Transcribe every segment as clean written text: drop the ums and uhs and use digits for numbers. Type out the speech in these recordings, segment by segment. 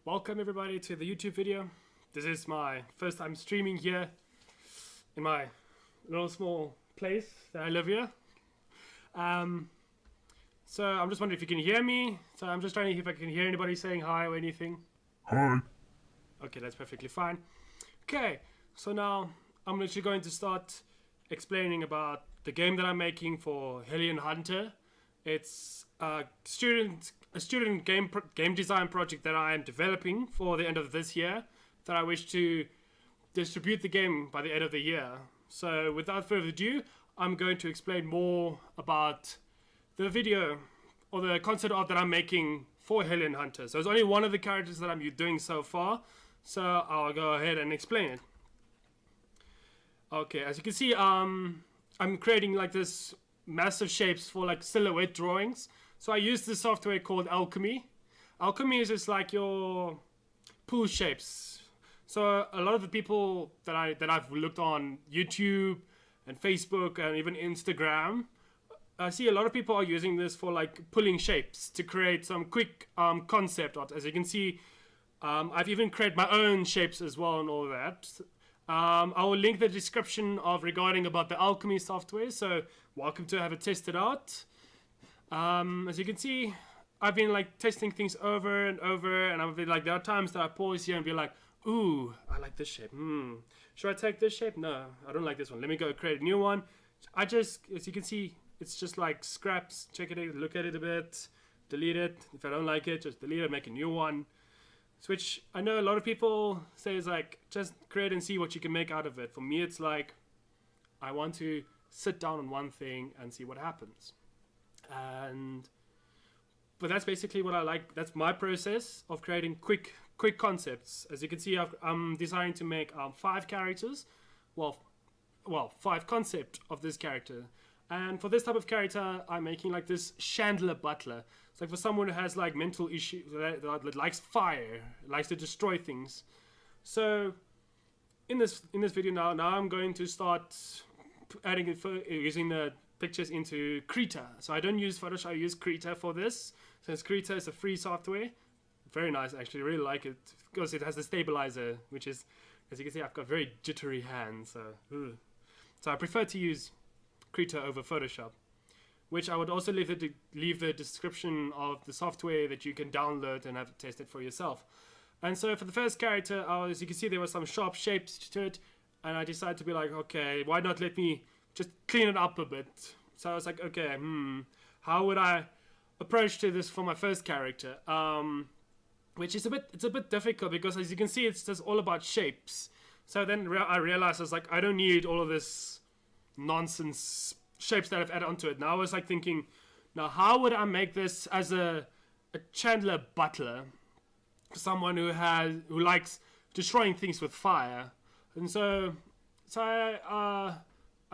Welcome everybody to the YouTube video. This is my first time streaming here in my little small place that I live here. So I'm just wondering if you can hear me. So I'm just trying to see if I can hear anybody saying hi or anything. Hi. Okay, that's perfectly fine. Okay, so now I'm actually going to start explaining about the game that I'm making for Hellion Hunter. It's a student game design project that I am developing for the end of this year, that I wish to distribute the game by the end of the year. So without further ado, I'm going to explain more about the video or the concept art that I'm making for Hellion Hunter. So it's only one of the characters that I'm doing so far, so I'll go ahead and explain it. Okay, as you can see, I'm creating like this massive shapes for like silhouette drawings. So I use this software called Alchemy. Alchemy is just like your pool shapes. So a lot of the people that I've looked on YouTube and Facebook and even Instagram, I see a lot of people are using this for like pulling shapes to create some quick concept art. As you can see, I've even created my own shapes as well and all that. I will link the description of regarding about the Alchemy software, so welcome to have it tested out. As you can see, I've been like testing things over and over, and I've been like, there are times that I pause here and be like, ooh, I like this shape. Should I take this shape? No, I don't like this one. Let me go create a new one. I just, as you can see, it's just like scraps. Check it out, look at it a bit, delete it. If I don't like it, just delete it, make a new one. Which I know a lot of people say is like, just create and see what you can make out of it. For me, it's like, I want to sit down on one thing and see what happens. But that's basically what I like. That's my process of creating quick concepts. As you can see, I'm deciding to make 5 characters. Well, 5 concept of this character. And for this type of character, I'm making like this Chandler Butler. It's like for someone who has like mental issues, that likes fire, likes to destroy things. So in this video now I'm going to start adding it using the pictures into Krita. So I don't use Photoshop, I use Krita for this. Since Krita is a free software, very nice actually, really like it because it has the stabilizer, which is, as you can see, I've got very jittery hands. So I prefer to use Krita over Photoshop, which I would also leave the description of the software that you can download and have it tested for yourself. And so for the first character, as you can see, there were some sharp shapes to it, and I decided to be like, okay, why not let me just clean it up a bit? So I was like, okay, how would I approach to this for my first character? Which is it's a bit difficult because, as you can see, it's just all about shapes. So then I realized I was like, I don't need all of this nonsense shapes that I've added onto it. Now I was like thinking, now how would I make this as a Chandler Butler, someone who likes destroying things with fire? And so I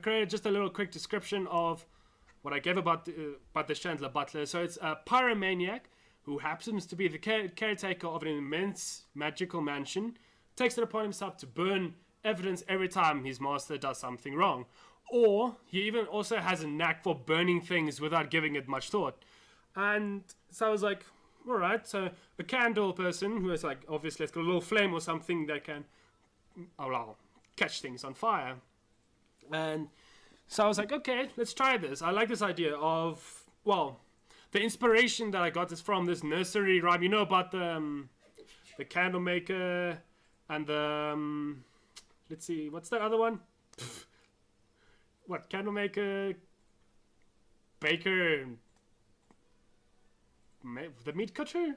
created just a little quick description of what I gave about the Chandler Butler. So it's a pyromaniac who happens to be the caretaker of an immense magical mansion, takes it upon himself to burn evidence every time his master does something wrong. Or he even also has a knack for burning things without giving it much thought. And so I was like, all right, so a candle person who is like, obviously it's got a little flame or something that can catch things on fire. And so I was like, okay, let's try this. I like this idea of, well, the inspiration that I got is from this nursery rhyme. You know about the candle maker and the, let's see, what's that other one? What, candle maker, baker, the meat cutter?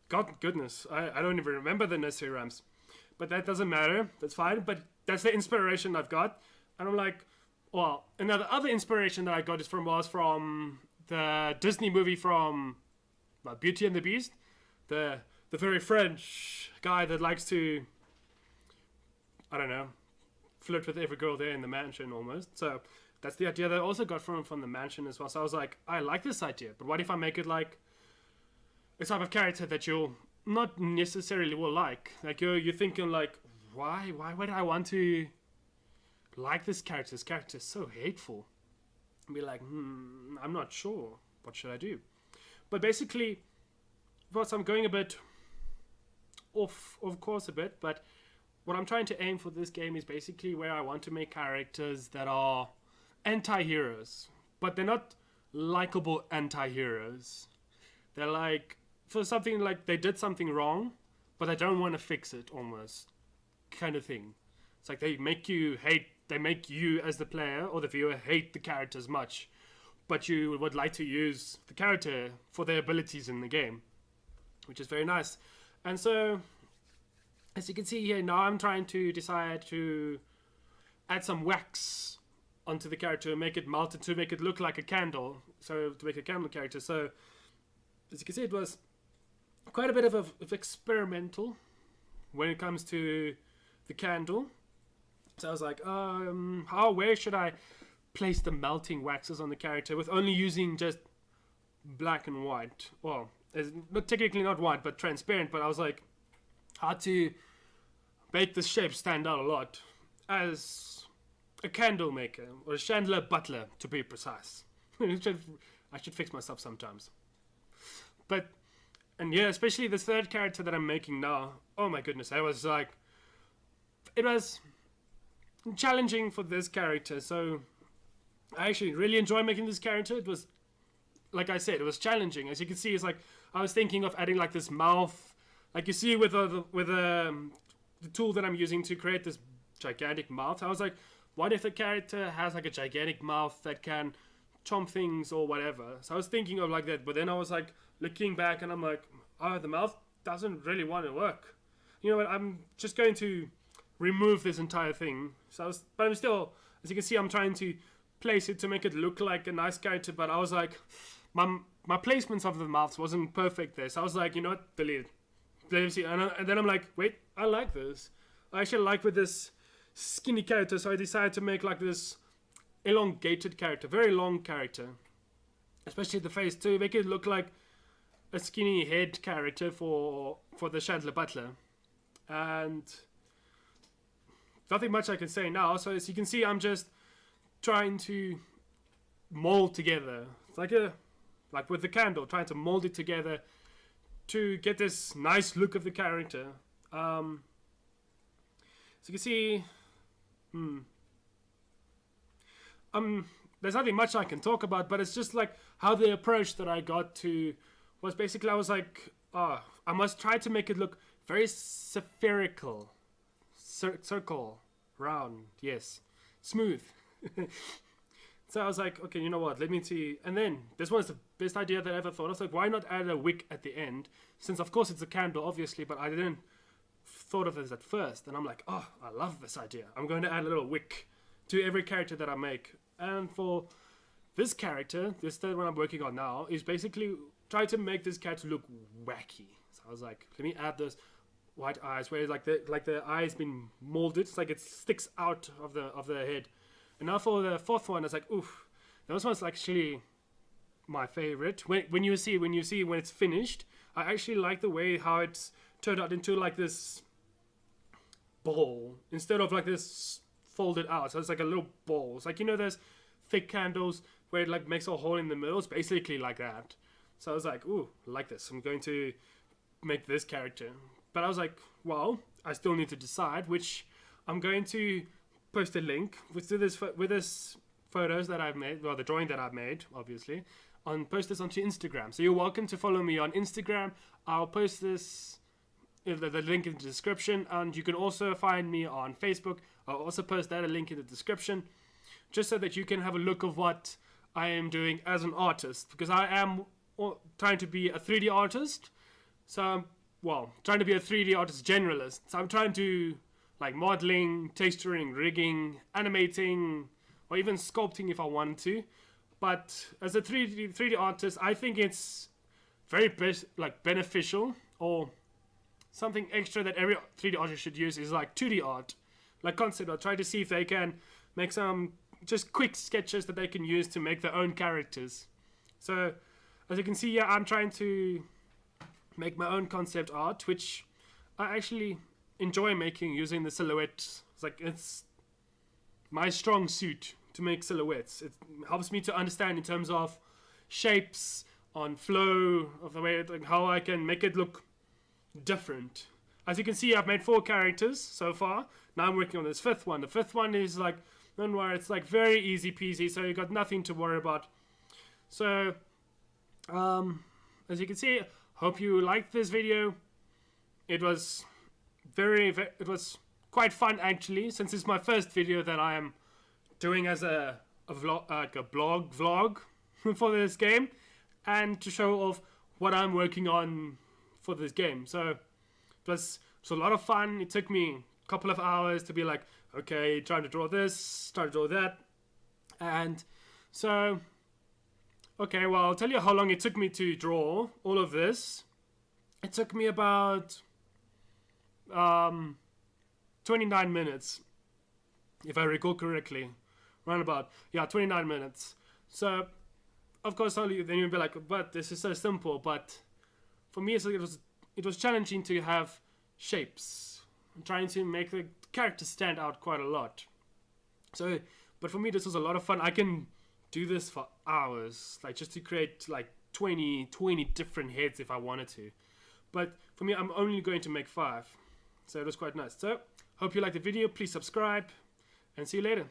God goodness, I don't even remember the nursery rhymes. But that doesn't matter, that's fine. But that's the inspiration I've got. And I'm like, well, another other inspiration that I got was from the Disney movie from Beauty and the Beast. The very French guy that likes to, I don't know, flirt with every girl there in the mansion almost. So that's the idea that I also got from the mansion as well. So I was like, I like this idea, but what if I make it like a type of character that you'll not necessarily will like? Like you're thinking like, why would I want to like this character? This character is so hateful. And be like, I'm not sure. What should I do? But basically, first I'm going a bit off course a bit, but what I'm trying to aim for this game is basically where I want to make characters that are anti-heroes, but they're not likable anti-heroes. They're like, for something like they did something wrong, but I don't want to fix it, almost kind of thing. It's like they make you as the player or the viewer hate the character as much, but you would like to use the character for their abilities in the game, which is very nice. And so, as you can see here, now I'm trying to decide to add some wax onto the character and make it melted to make it look like a candle. So to make a candle character. So as you can see, it was quite a bit of experimental when it comes to the candle. So I was like, where should I place the melting waxes on the character with only using just black and white? Well, it's not technically not white, but transparent. But I was like, how to make this shape stand out a lot as a candle maker, or a Chandler Butler to be precise. I should fix myself sometimes. But, and yeah, especially this third character that I'm making now. Oh my goodness, I was like, it was challenging for this character. So I actually really enjoy making this character. It was, like I said, it was challenging. As you can see, it's like I was thinking of adding like this mouth, like you see with the tool that I'm using to create this gigantic mouth. I was like, what if the character has like a gigantic mouth that can chomp things or whatever? So I was thinking of like that, but then I was like looking back and I'm like, oh, the mouth doesn't really want to work. You know what? I'm just going to remove this entire thing. But I'm still, as you can see, I'm trying to place it to make it look like a nice character. But I was like, my placements of the mouths wasn't perfect there. So I was like, you know what? Delete it. And then I'm like, wait, I like this. I actually like with this skinny character, so I decided to make like this elongated character, very long character, especially the face to make it look like a skinny head character for the Chandler Butler. And nothing much I can say now. So as you can see, I'm just trying to mold together. It's like with the candle, trying to mold it together to get this nice look of the character. So you can see, there's nothing much I can talk about, but it's just like how the approach that I got to was basically, I was like, I must try to make it look very spherical, circle, round, yes, smooth. So I was like, okay, you know what, let me see. And then this was the best idea that I ever thought. I was like, why not add a wick at the end? Since of course it's a candle, obviously, but I didn't thought of this at first. And I'm like, oh, I love this idea. I'm going to add a little wick to every character that I make. And for this character, this third one I'm working on now, is basically try to make this character look wacky. So I was like, let me add those white eyes, where like the eyes been molded. It's like it sticks out of the head. And now for the fourth one, it's like, oof, this one's actually my favorite. When you see when it's finished, I actually like the way how it's turned out into like this ball instead of like this folded out. So it's like a little ball. It's like, you know, there's thick candles where it like makes a hole in the middle. It's basically like that. So I was like, ooh, I like this. I'm going to make this character. But I was like, well, I still need to decide which. I'm going to post a link with this photos that I've made, well, the drawing that I've made, obviously, post this onto Instagram. So you're welcome to follow me on Instagram. I'll post this, the link in the description, and you can also find me on Facebook. I'll also post that a link in the description, just so that you can have a look of what I am doing as an artist, because I am trying to be a 3D artist. So, well, trying to be a 3D artist generalist. So I'm trying to like modeling, texturing, rigging, animating, or even sculpting if I wanted to. But as a 3D artist, I think it's very beneficial, or something extra that every 3D artist should use is like 2D art, like concept art. Try to see if they can make some just quick sketches that they can use to make their own characters. So as you can see here, I'm trying to make my own concept art, which I actually enjoy making using the silhouette. It's my strong suit to make silhouettes. It helps me to understand in terms of shapes, on flow, of the way, like how I can make it look different. as you can see, I've made 4 characters so far. Now I'm working on this 5th one. The 5th one is like, don't worry, it's like very easy peasy, so you got nothing to worry about. So, as you can see, hope you liked this video. It was it was quite fun actually, since it's my first video that I am doing as a vlog, like a vlog for this game, and to show off what I'm working on for this game. So it was a lot of fun. It took me a couple of hours to be like, okay, trying to draw this, trying to draw that, and so okay, well, I'll tell you how long it took me to draw all of this. It took me about 29 minutes, if I recall correctly. Round about, yeah, 29 minutes. So, of course, then you'll be like, but this is so simple. But for me, it was challenging to have shapes. I'm trying to make the characters stand out quite a lot. So, but for me, this was a lot of fun. I can do this for hours, like just to create like 20 different heads if I wanted to. But for me, I'm only going to make 5. So it was quite nice. So, hope you liked the video. Please subscribe, and see you later.